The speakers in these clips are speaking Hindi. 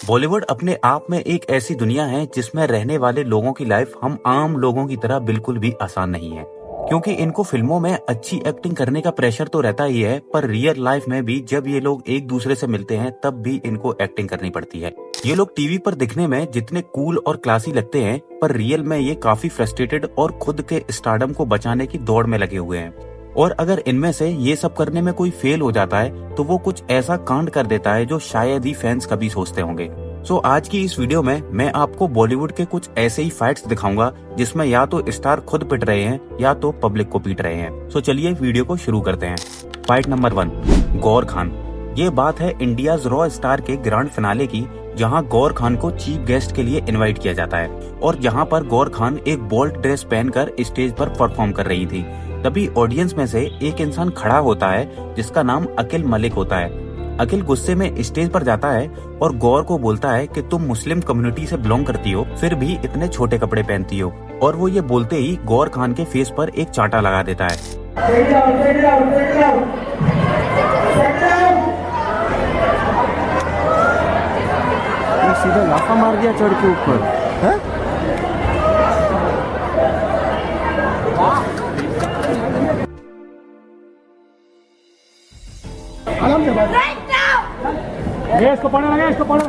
बॉलीवुड अपने आप में एक ऐसी दुनिया है जिसमें रहने वाले लोगों की लाइफ हम आम लोगों की तरह बिल्कुल भी आसान नहीं है, क्योंकि इनको फिल्मों में अच्छी एक्टिंग करने का प्रेशर तो रहता ही है, पर रियल लाइफ में भी जब ये लोग एक दूसरे से मिलते हैं तब भी इनको एक्टिंग करनी पड़ती है। ये लोग टीवी पर दिखने में जितने कूल और क्लासी लगते हैं, पर रियल में ये काफी फ्रस्ट्रेटेड और खुद के स्टारडम को बचाने की दौड़ में लगे हुए हैं। और अगर इनमें से ये सब करने में कोई फेल हो जाता है तो वो कुछ ऐसा कांड कर देता है जो शायद ही फैंस कभी सोचते होंगे। सो आज की इस वीडियो में मैं आपको बॉलीवुड के कुछ ऐसे ही फाइट्स दिखाऊंगा जिसमें या तो स्टार खुद पिट रहे हैं या तो पब्लिक को पीट रहे हैं। सो चलिए वीडियो को शुरू करते हैं। फाइट नंबर 1, गौर खान। ये बात है इंडियाज रॉ स्टार के ग्रैंड फिनाले की, जहां गौर खान को चीफ गेस्ट के लिए इनवाइट किया जाता है और जहां पर गौर खान एक बोल्ड ड्रेस पहनकर स्टेज पर परफॉर्म कर रही थी। तभी ऑडियंस में से एक इंसान खड़ा होता है जिसका नाम अकिल मलिक होता है। अकिल गुस्से में स्टेज पर जाता है और गौर को बोलता है कि तुम मुस्लिम कम्युनिटी से बिलोंग करती हो, फिर भी इतने छोटे कपड़े पहनती हो। और वो ये बोलते ही गौर खान के फेस पर एक चांटा लगा देता है। सीधा लाफा मार दिया चढ़ के ऊपर। इसको पढ़ो लगे, इसको पढ़ो।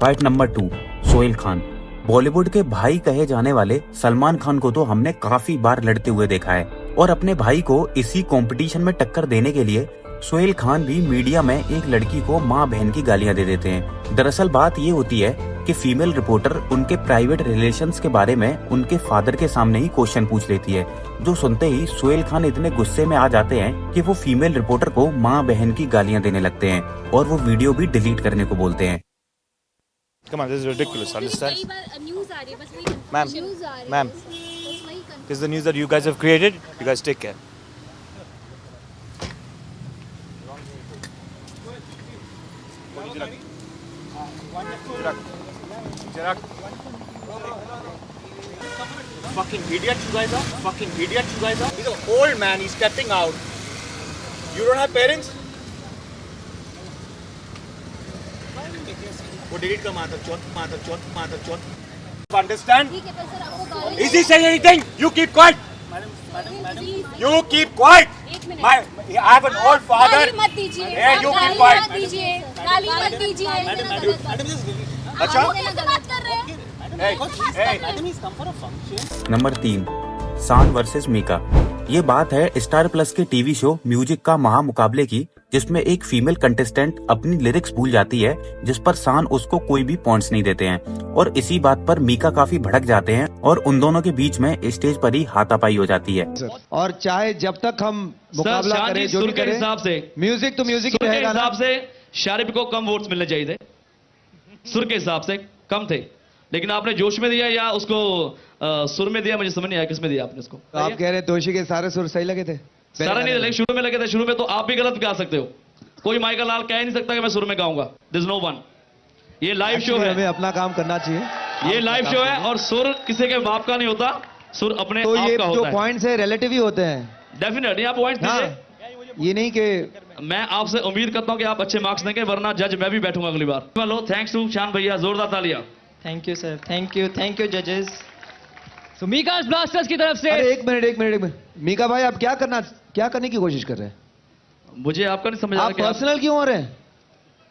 Fight number 2, Sohail Khan. बॉलीवुड के भाई कहे जाने वाले सलमान खान को तो हमने काफी बार लड़ते हुए देखा है और अपने भाई को इसी कंपटीशन में टक्कर देने के लिए सोहेल खान भी मीडिया में एक लड़की को माँ बहन की गालियां दे देते हैं। दरअसल बात ये होती है कि फीमेल रिपोर्टर उनके प्राइवेट रिलेशंस के बारे में उनके फादर के सामने ही क्वेश्चन पूछ लेती है, जो सुनते ही सोहेल खान इतने गुस्से में आ जाते हैं कि वो फीमेल रिपोर्टर को माँ बहन की गालियां देने लगते हैं और वो वीडियो भी डिलीट करने को बोलते हैं। Come on, this is ridiculous. Understand? Ma'am, this is the news that you guys have created. You guys take care. Fucking idiot you guys are. Fucking idiot you guys are. He's an old man. He's stepping out. You don't have parents? वो डिलीट कर माधव चौथ। Understand? Is he saying anything? You keep quiet. You keep quiet. I have an old father. Hey, you keep quiet. अच्छा? नंबर 3, शान वर्सेस मीका। ये बात है स्टार प्लस के टीवी शो म्यूजिक का महामुकाबले की, जिसमें एक फीमेल कंटेस्टेंट अपनी लिरिक्स भूल जाती है, जिस पर शान उसको कोई भी पॉइंट्स नहीं देते हैं और इसी बात पर मीका काफी भड़क जाते हैं और उन दोनों के बीच में स्टेज पर ही हाथापाई हो जाती है। और चाहे जब तक हम मुकाबला करें, जो भी करें, हिसाब से म्यूजिक तो म्यूजिक ही रहेगा ना। हिसाब से शारिफ को कम वोट्स मिलने चाहिए थे, सुर के हिसाब से कम थे, लेकिन आपने जोश में दिया या उसको सुर में दिया, मुझे समझ नहीं आया किस में दिया आपने उसको। तो आप कह रहे दोषी के सारे सुर सही लगे थे? सारा नहीं लगे, शुरू में लगे थे। शुरू में तो आप भी गलत गा सकते हो, कोई माइकल लाल कह नहीं सकता कि मैं सुर में गाऊंगा। This no one. ये लाइव शो है, हमें अपना काम करना चाहिए। ये लाइव शो है और सुर किसी के बाप का नहीं होता, सुर अपने तो आप ये का जो होता है। पॉइंट्स है रिलेटिव ही होते हैं। डेफिनेटली आप पॉइंट्स दीजिए। ये नहीं कि मैं आपसे उम्मीद करता हूं कि आप अच्छे मार्क्स देंगे, वरना जज मैं भी बैठूंगा अगली बार। हेलो, थैंक्स टू शान भैया, जोरदार तालियां। Thank you sir, thank you जजेस। सो मीका ब्लास्टर्स की तरफ से। अरे एक मिनट मीका भाई, आप क्या करने की कोशिश कर रहे हैं? मुझे आपका नहीं समझ आ रहा आप पर्सनल क्यों हो रहे हैं?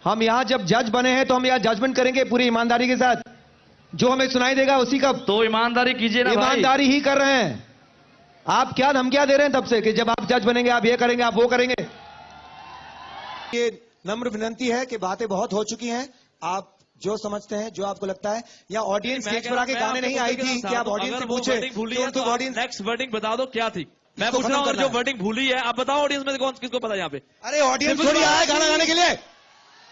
हम यहाँ जब जज बने हैं तो हम यहाँ जजमेंट करेंगे पूरी ईमानदारी के साथ, जो हमें सुनाई देगा उसी का। तो ईमानदारी कीजिए ना भाई। ईमानदारी ही कर रहे हैं। आप क्या धमकियां दे रहे हैं तब से कि जब आप जज बनेंगे आप ये करेंगे, आप वो करेंगे? ये नम्र विनंती है कि बातें बहुत हो चुकी हैं। आप जो समझते हैं, जो आपको लगता है, या ऑडियंस स्टेज पर आके गाने नहीं आई थी कि आप ऑडियंस से पूछे तो ऑडियंस नेक्स्ट वर्डिंग बता दो क्या थी। मैं पूछ रहा हूँ जो वर्डिंग भूली है, आप बताओ ऑडियंस में से कौन किसको पता है यहाँ पे। अरे ऑडियंस थोड़ी आया है गाना गाने के लिए,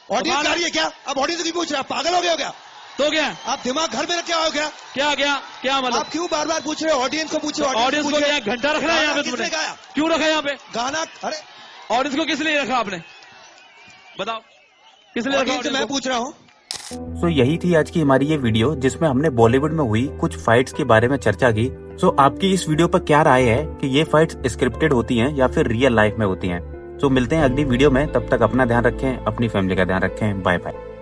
ऑडियंस गा रही है क्या? अब ऑडियंस की पूछ रहे हैं, पागल हो गए हो क्या? तो क्या आप दिमाग घर में रखे हो क्या? क्या मतलब? आप क्यों बार बार पूछ रहे हो? ऑडियंस को पूछे। ऑडियंस को क्या घंटा रखना है यहाँ पे तुमने? क्यों रखा है यहाँ पे गाना? अरे ऑडियंस को किस लिए रखा आपने, बताओ किस लिए रखा? मैं पूछ रहा हूँ। सो यही थी आज की हमारी ये वीडियो, जिसमें हमने बॉलीवुड में हुई कुछ फाइट्स के बारे में चर्चा की। सो आपकी इस वीडियो पर क्या राय है कि ये फाइट्स स्क्रिप्टेड होती हैं या फिर रियल लाइफ में होती हैं? तो मिलते हैं अगली वीडियो में, तब तक अपना ध्यान रखें, अपनी फैमिली का ध्यान रखें। Bye bye.